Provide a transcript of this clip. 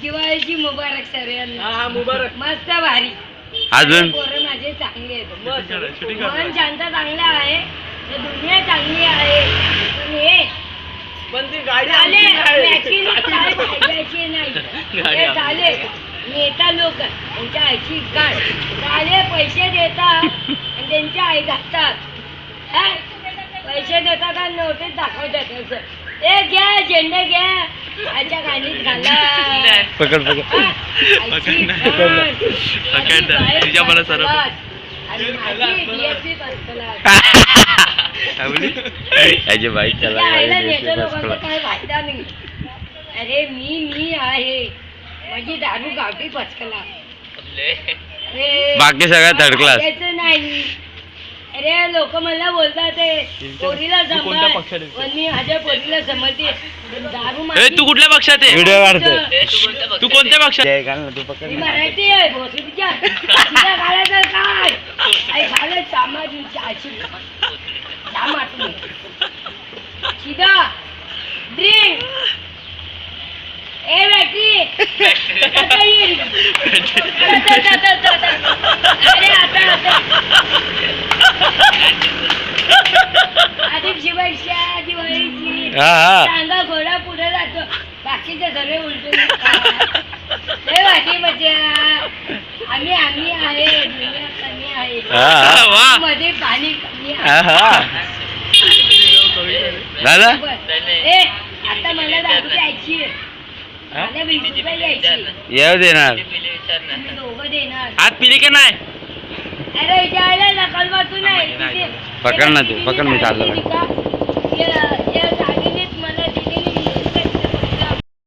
दिवाळीची मुबारक सगळ्यांना. मुबारक. मस्त भारी. अजून पोरं माझे चांगले आहेत. मन शांत चांगलं आहे, दुनिया चांगली आहे. पण ती गाडी पाहिजे नाही झाले. नेता लोक त्यांच्या आईची गाड झाले, पैसे देतात आणि त्यांच्या आई घालतात. पैसे देतात आणि नोटीस दाखवतात. असं ए घ्या झेंडे घ्या, आईच्या गाडीत घाला. पकड पकड तुझ्या मला सर्व याची बाईक काय फायदा नाही. अरे मी आहे माझी दारू गावठी पचकला. बाकी सगळ्या थर्ड क्लास नाही. अरे लोक मला बोलतात पोरीला कोणत्या पक्षात पण मी माझ्या पोरीला समजते. दारू तू कुठल्या पक्षात आहे? व्हिडिओ काढतो. तू कोणत्या पक्षात? मी मराठी आहे. भोसरीच्या घालायचं काय झालं सामाजिक अशी सीधा ड्रिंक. ए बॅटरी अरे आता अधिक शुभेच्छा दिवाळीची. सांगा घोडा पुढे जातो, बाकीचे सगळे उलटून. वाटी मजा आम्ही आहे. दुनिया कमी आहे, मध्ये पाणी कमी आहे. दादा आता मला दारू द्यायची, मला 20 रुपये द्यायची. येऊ देणार तुम्ही दोघं देणार. आज पिली का नाही? अरे जायला नकल वाचू नाही. पकड ना तू, पकड मी चाललो.